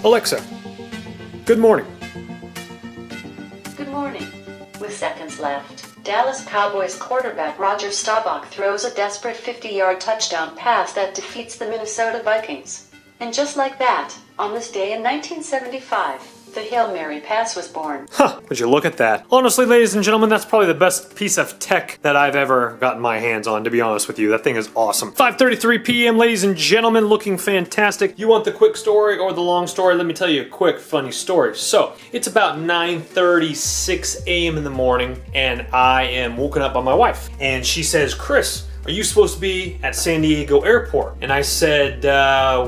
Alexa, good morning. Good morning. With seconds left, Dallas Cowboys quarterback Roger Staubach throws a desperate 50-yard touchdown pass that defeats the Minnesota Vikings. And just like that, on this day in 1975, the Hail Mary pass was born. Huh, would you look at that? Honestly, ladies and gentlemen, that's probably the best piece of tech that I've ever gotten my hands on, to be honest with you. That thing is awesome. 5:33 p.m., ladies and gentlemen, looking fantastic. You want the quick story or the long story? Let me tell you a quick, funny story. So, it's about 9:36 a.m. in the morning, and I am woken up by my wife. And she says, Chris, are you supposed to be at San Diego Airport? And I said,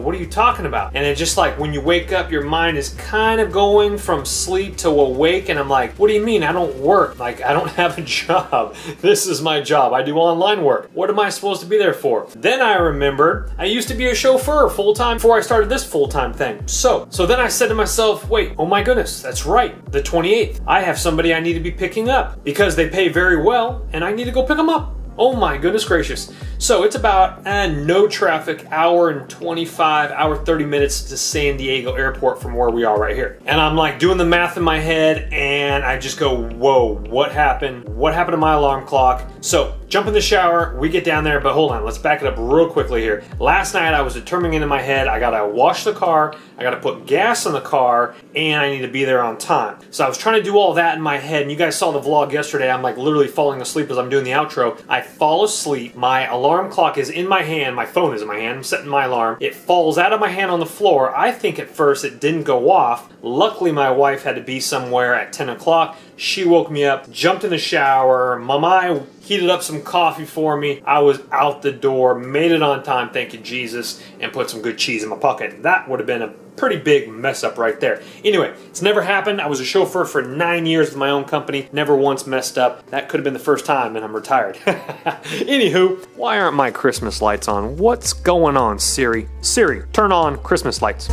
what are you talking about? And it's just like when you wake up, your mind is kind of going from sleep to awake. And I'm like, what do you mean? I don't work. Like, I don't have a job. This is my job. I do online work. What am I supposed to be there for? Then I remembered I used to be a chauffeur full-time before I started this full-time thing. So then I said to myself, wait, oh my goodness, that's right. The 28th. I have somebody I need to be picking up because they pay very well and I need to go pick them up. Oh my goodness gracious. So it's about no traffic, hour 30 minutes to San Diego Airport from where we are right here. And I'm like doing the math in my head and I just go, whoa, what happened? What happened to my alarm clock? So jump in the shower, we get down there, but hold on, let's back it up real quickly here. Last night I was determining in my head, I gotta wash the car, I gotta put gas in the car, and I need to be there on time. So I was trying to do all that in my head, and you guys saw the vlog yesterday, I'm like literally falling asleep as I'm doing the outro. I fall asleep, my alarm clock is in my hand, my phone is in my hand, I'm setting my alarm. It falls out of my hand on the floor. I think at first it didn't go off. Luckily my wife had to be somewhere at 10 o'clock. She woke me up, jumped in the shower, Mama heated up some coffee for me. I was out the door, made it on time, thank you Jesus, and put some good cheese in my pocket. That would have been a pretty big mess up right there. Anyway, it's never happened. I was a chauffeur for 9 years with my own company, never once messed up. That could have been the first time and I'm retired. Anywho, why aren't my Christmas lights on? What's going on, Siri? Siri, turn on Christmas lights.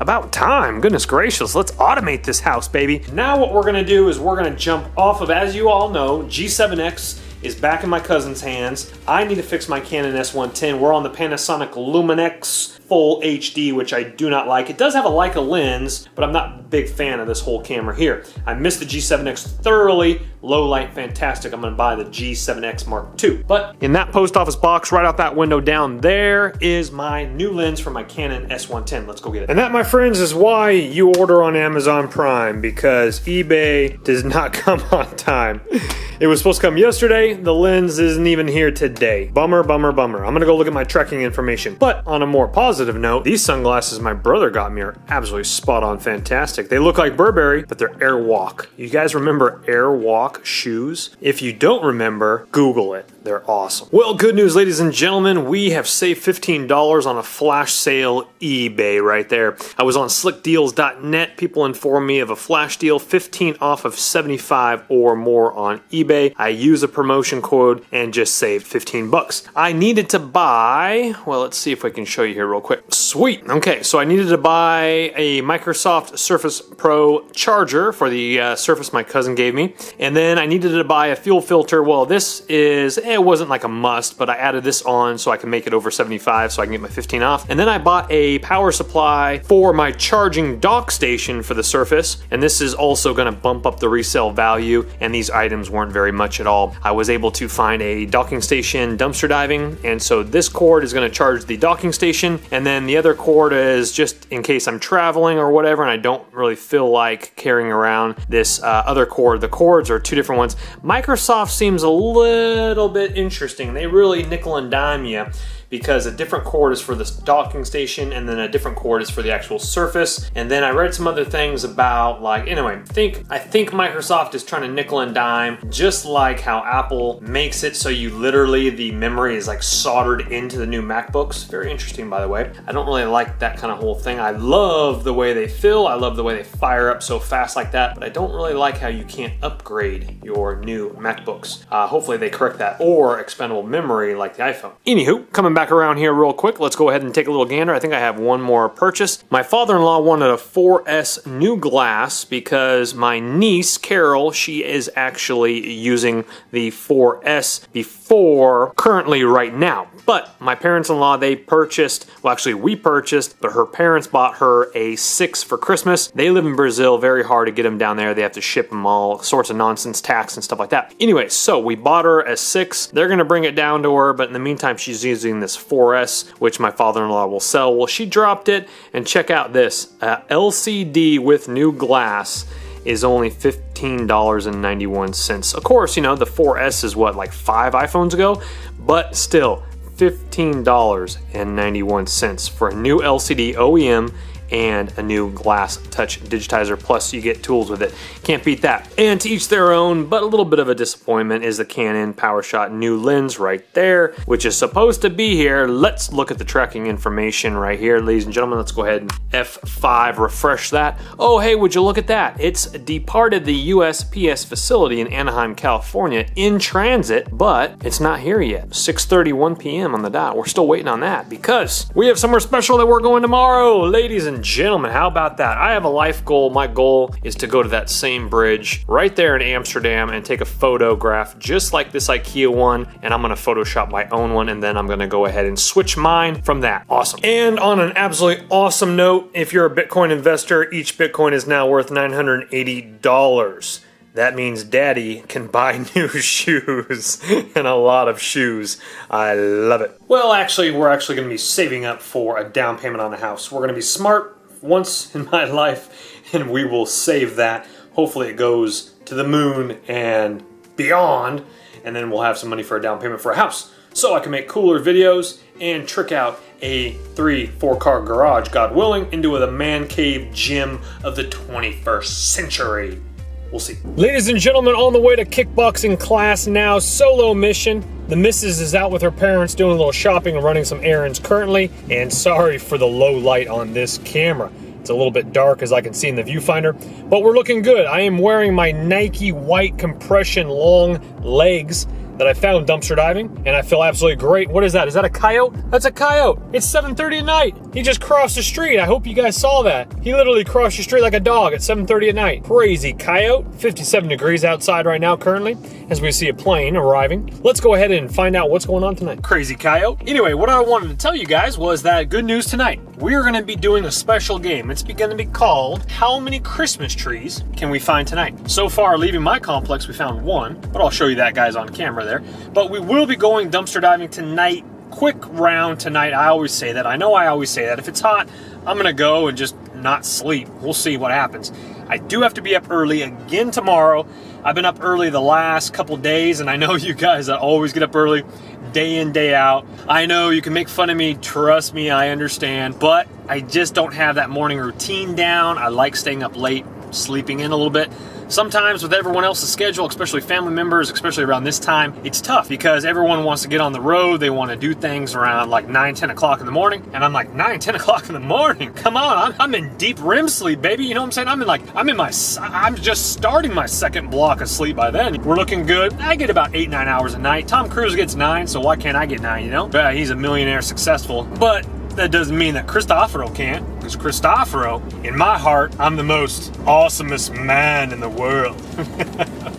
About time, goodness gracious, let's automate this house, baby. Now what we're gonna do is we're gonna jump off of, as you all know, G7X is back in my cousin's hands. I need to fix my Canon S110. We're on the Panasonic Luminex Full HD, which I do not like. It does have a Leica lens, but I'm not a big fan of this whole camera here. I missed the G7X thoroughly. Low light, fantastic. I'm gonna buy the G7X Mark II. But in that post office box, right out that window down there is my new lens for my Canon S110. Let's go get it. And that, my friends, is why you order on Amazon Prime, because eBay does not come on time. It was supposed to come yesterday. The lens isn't even here today. Bummer, bummer, bummer. I'm gonna go look at my tracking information. But on a more positive note, these sunglasses my brother got me are absolutely spot on fantastic. They look like Burberry, but they're Airwalk. You guys remember Airwalk shoes? If you don't remember, Google it. They're awesome. Well, good news, ladies and gentlemen. We have saved $15 on a flash sale eBay right there. I was on slickdeals.net. People informed me of a flash deal, 15 off of 75 or more on eBay. I use a promotion code and just saved 15 bucks. I needed to buy, well, let's see if I can show you here real quick. Sweet. Okay, so I needed to buy a Microsoft Surface Pro charger for the Surface my cousin gave me. And then I needed to buy a fuel filter. Well, this is, it wasn't like a must, but I added this on so I can make it over 75 so I can get my 15 off. And then I bought a power supply for my charging dock station for the Surface. And this is also gonna bump up the resale value. And these items weren't very much at all. I was able to find a docking station dumpster diving. And so this cord is gonna charge the docking station. And then the other cord is just in case I'm traveling or whatever and I don't really feel like carrying around this other cord. The cords are two different ones. Microsoft seems a little bit interesting. They really nickel and dime you because a different cord is for this docking station and then a different cord is for the actual Surface. And then I read some other things about, like, anyway, I think Microsoft is trying to nickel and dime, just like how Apple makes it so you literally, the memory is like soldered into the new MacBooks. Very interesting, by the way. I don't really like that kind of whole thing. I love the way they feel. I love the way they fire up so fast like that, but I don't really like how you can't upgrade your new MacBooks. Hopefully they correct that, or expandable memory like the iPhone. Anywho, coming back back around here real quick. Let's go ahead and take a little gander. I think I have one more purchase. My father-in-law wanted a 4S new glass because my niece, Carol, she is actually using the 4S before currently right now. But my parents-in-law, they purchased, well actually we purchased, but her parents bought her a 6 for Christmas. They live in Brazil, very hard to get them down there. They have to ship them, all sorts of nonsense, tax and stuff like that. Anyway, so we bought her a 6. They're gonna bring it down to her, but in the meantime, she's using this 4S, which my father-in-law will sell. Well, she dropped it, and check out this. LCD with new glass is only $15.91. Of course, you know, the 4S is what, like 5 iPhones ago? But still, $15.91 for a new LCD OEM and a new glass touch digitizer, plus you get tools with it. Can't beat that. And to each their own, but a little bit of a disappointment is the Canon PowerShot new lens right there, which is supposed to be here. Let's look at the tracking information right here, ladies and gentlemen. Let's go ahead and F5, refresh that. Oh, hey, would you look at that? It's departed the USPS facility in Anaheim, California in transit, but it's not here yet. 6:31 p.m. on the dot. We're still waiting on that because we have somewhere special that we're going tomorrow, ladies and gentlemen. How about that? I have a life goal. My goal is to go to that same bridge right there in Amsterdam and take a photograph just like this IKEA one, and I'm gonna Photoshop my own one, and then I'm gonna go ahead and switch mine from that. Awesome. And on an absolutely awesome note, if you're a Bitcoin investor, each Bitcoin is now worth $980. That means Daddy can buy new shoes, and a lot of shoes. I love it. Well, actually, we're actually going to be saving up for a down payment on a house. We're going to be smart once in my life, and we will save that. Hopefully it goes to the moon and beyond, and then we'll have some money for a down payment for a house, so I can make cooler videos and trick out a 3-4 car garage, God willing, into the man cave gym of the 21st century. We'll see. Ladies and gentlemen, on the way to kickboxing class now, solo mission. The missus is out with her parents doing a little shopping and running some errands currently, and sorry for the low light on this camera. It's a little bit dark as I can see in the viewfinder, but we're looking good. I am wearing my Nike white compression long legs that I found dumpster diving, and I feel absolutely great. What is that? Is that a coyote? That's a coyote. It's 7:30 at night. He just crossed the street. I hope you guys saw that. He literally crossed the street like a dog at 7:30 at night. Crazy coyote. 57 degrees outside right now currently as we see a plane arriving. Let's go ahead and find out what's going on tonight. Crazy coyote. Anyway, what I wanted to tell you guys was that good news tonight. We're going to be doing a special game. It's going to be called How Many Christmas Trees Can We Find Tonight? So far, leaving my complex, we found one, but I'll show you that, guys, on camera there. But we will be going dumpster diving tonight. Quick round tonight. I always say that. I know I always say that. If it's hot, I'm going to go and just not sleep. We'll see what happens. I do have to be up early again tomorrow. I've been up early the last couple days, and I know you guys that always get up early, day in, day out. I know you can make fun of me. Trust me, I understand. But I just don't have that morning routine down. I like staying up late, sleeping in a little bit. Sometimes with everyone else's schedule, especially family members, especially around this time, it's tough because everyone wants to get on the road. They want to do things around like 9, 10 o'clock in the morning. And I'm like, 9, 10 o'clock in the morning? Come on, I'm in deep REM sleep, baby. You know what I'm saying? I'm just starting my second block of sleep by then. We're looking good. I get about 8, 9 hours a night. Tom Cruise gets 9, so why can't I get 9, you know? But he's a millionaire successful. But that doesn't mean that Cristoforo can't, because Cristoforo, in my heart, I'm the most awesomest man in the world.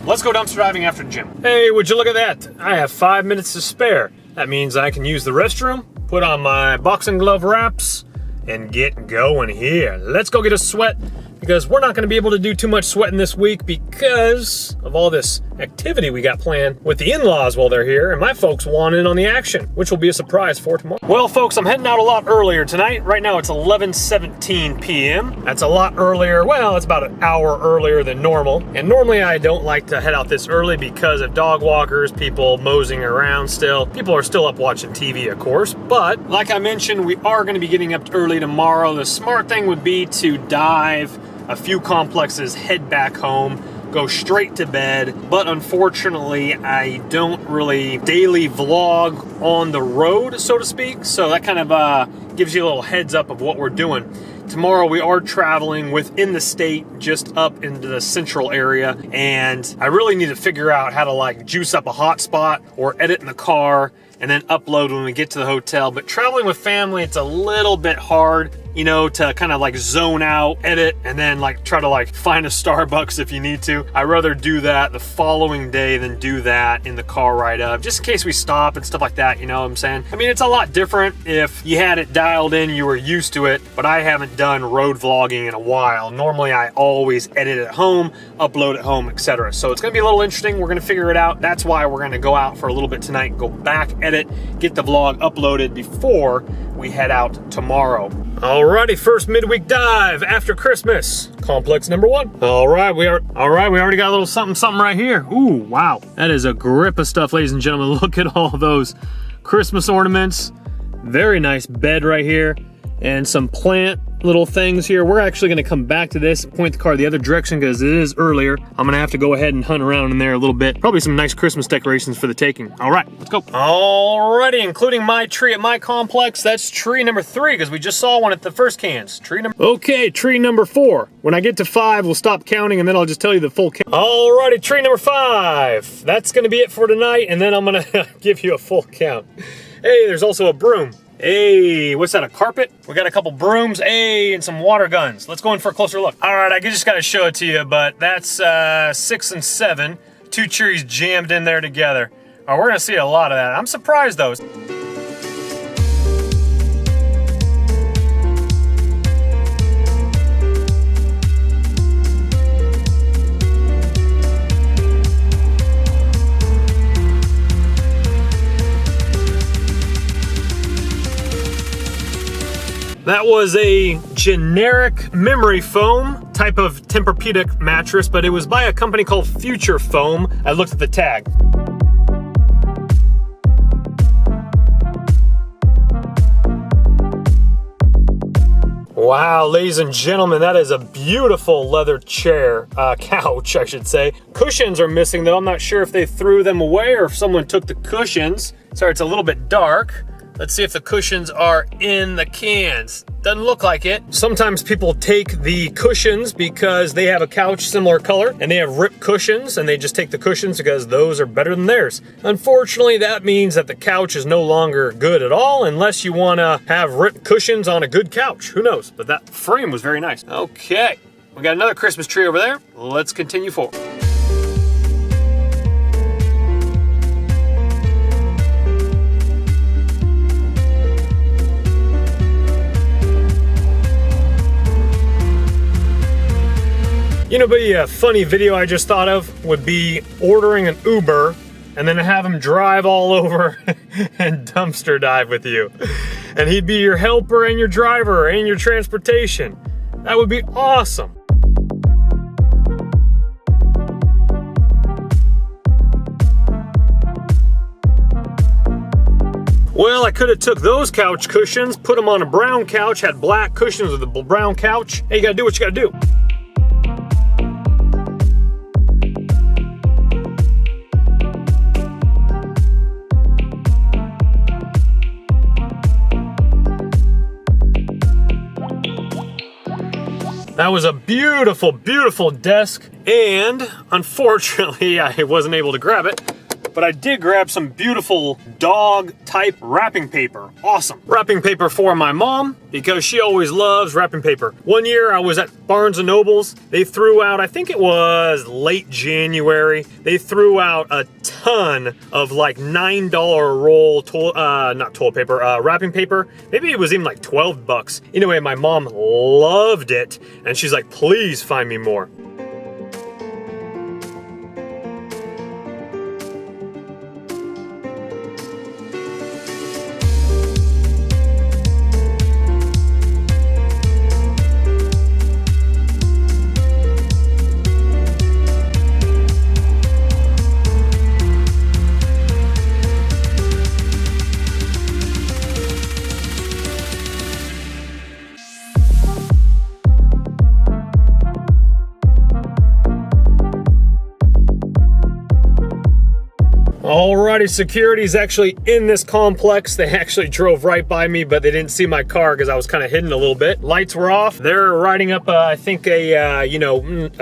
Let's go dumpster diving after the gym. Hey, would you look at that? I have 5 minutes to spare. That means I can use the restroom, put on my boxing glove wraps, and get going here. Let's go get a sweat, because we're not going to be able to do too much sweating this week because of all this activity we got planned with the in-laws while they're here, and my folks want in on the action, which will be a surprise for tomorrow. Well, folks, I'm heading out a lot earlier tonight. Right now it's 11:17 p.m. That's a lot earlier. Well, it's about an hour earlier than normal, and normally I don't like to head out this early because of dog walkers, people moseying around still. People are still up watching TV, of course, but like I mentioned, we are going to be getting up early tomorrow. The smart thing would be to dive a few complexes, head back home, go straight to bed. But unfortunately, I don't really daily vlog on the road, so to speak. So that kind of gives you a little heads up of what we're doing. Tomorrow we are traveling within the state, just up into the central area, and I really need to figure out how to like juice up a hotspot or edit in the car and then upload when we get to the hotel. But traveling with family, it's a little bit hard, you know, to kind of like zone out, edit, and then like try to like find a Starbucks if you need to. I'd rather do that the following day than do that in the car ride up, just in case we stop and stuff like that, you know what I'm saying? I mean, it's a lot different if you had it dialed in, you were used to it, but I haven't done road vlogging in a while. Normally I always edit at home, upload at home, etc. So it's gonna be a little interesting. We're gonna figure it out. That's why we're gonna go out for a little bit tonight, go back, edit, get the vlog uploaded before we head out tomorrow. Alrighty, first midweek dive after Christmas. Complex number 1. Alright, we already got a little something right here. Ooh, wow. That is a grip of stuff, ladies and gentlemen. Look at all those Christmas ornaments. Very nice bed right here. And some plant little things here. We're actually gonna come back to this, point the car the other direction because it is earlier. I'm gonna have to go ahead and hunt around in there a little bit. Probably some nice Christmas decorations for the taking. All right, let's go. Alrighty, including my tree at my complex. That's tree number 3 because we just saw one at the first cans. Okay, tree number 4. When I get to 5, we'll stop counting and then I'll just tell you the full count. Alrighty, tree number 5. That's gonna be it for tonight and then I'm gonna give you a full count. Hey, there's also a broom. Hey, what's that, a carpet? We got a couple brooms, hey, and some water guns. Let's go in for a closer look. All right, I just gotta show it to you, but that's 6 and 7. 2 trees jammed in there together. All right, we're gonna see a lot of that. I'm surprised though. That was a generic memory foam type of Tempur-Pedic mattress, but it was by a company called Future Foam. I looked at the tag. Wow, ladies and gentlemen, that is a beautiful leather chair, couch, I should say. Cushions are missing though. I'm not sure if they threw them away or if someone took the cushions. Sorry, it's a little bit dark. Let's see if the cushions are in the cans. Doesn't look like it. Sometimes people take the cushions because they have a couch similar color and they have ripped cushions and they just take the cushions because those are better than theirs. Unfortunately, that means that the couch is no longer good at all unless you wanna have ripped cushions on a good couch. Who knows? But that frame was very nice. Okay, we got another Christmas tree over there. Let's continue forward. You know, but a funny video I just thought of would be ordering an Uber and then have him drive all over and dumpster dive with you. And he'd be your helper and your driver and your transportation. That would be awesome. Well, I could have took those couch cushions, put them on a brown couch, had black cushions with a brown couch. Hey, you gotta do what you gotta do. That was a beautiful, beautiful desk, and unfortunately I wasn't able to grab it, but I did grab some beautiful dog type wrapping paper. Awesome. Wrapping paper for my mom because she always loves wrapping paper. One year I was at Barnes & Noble's. They threw out, I think it was late January, they threw out a ton of like $9 roll, wrapping paper. Maybe it was even like 12 bucks. Anyway, my mom loved it and she's like, please find me more. Alrighty, security is actually in this complex. They actually drove right by me, but they didn't see my car because I was kind of hidden a little bit. Lights were off. They're writing up, I think, a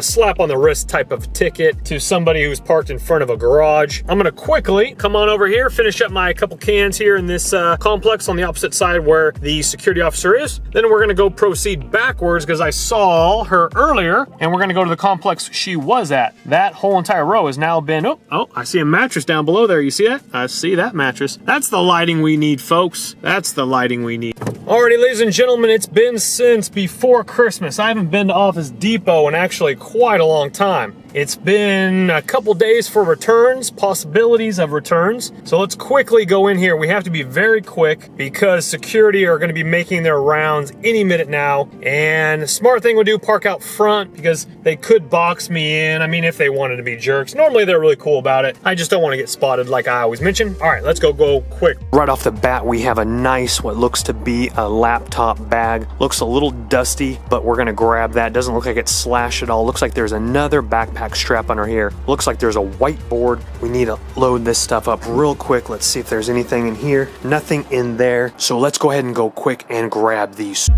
slap on the wrist type of ticket to somebody who's parked in front of a garage. I'm gonna quickly come on over here, finish up my couple cans here in this complex on the opposite side where the security officer is. Then we're gonna go proceed backwards because I saw her earlier, and we're gonna go to the complex she was at. That whole entire row has now been, oh, I see a mattress down below there. You see that? I see that mattress. That's the lighting we need, folks. That's the lighting we need. Alrighty, ladies and gentlemen, it's been since before Christmas. I haven't been to Office Depot in actually quite a long time. It's been a couple days for returns, possibilities of returns. So let's quickly go in here. We have to be very quick because security are going to be making their rounds any minute now. And the smart thing would do, park out front because they could box me in. I mean, if they wanted to be jerks. Normally they're really cool about it. I just don't want to get spotted like I always mention. All right, let's go quick. Right off the bat, we have a nice, what looks to be a laptop bag. Looks a little dusty, but we're going to grab that. Doesn't look like it's slashed at all. Looks like there's another backpack strap under here. Looks like there's a whiteboard. We need to load this stuff up real quick. Let's see if there's anything in here. Nothing in there. So let's go ahead and go quick and grab these.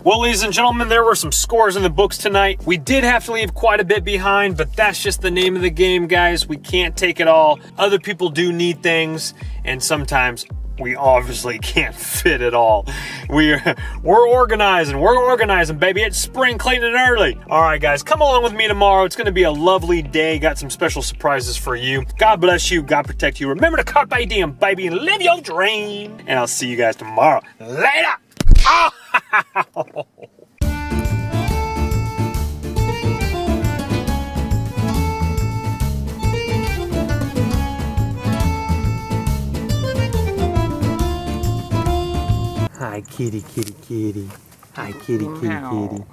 Well, ladies and gentlemen, there were some scores in the books tonight. We did have to leave quite a bit behind, but that's just the name of the game, guys. We can't take it all. Other people do need things, and sometimes we obviously can't fit it all. We're organizing, baby. It's spring cleaning early. All right, guys, come along with me tomorrow. It's gonna be a lovely day. Got some special surprises for you. God bless you. God protect you. Remember to Carpe Diem, baby, and live your dream. And I'll see you guys tomorrow. Later. Oh! Hi, kitty, kitty, kitty. Hi, kitty, kitty, kitty.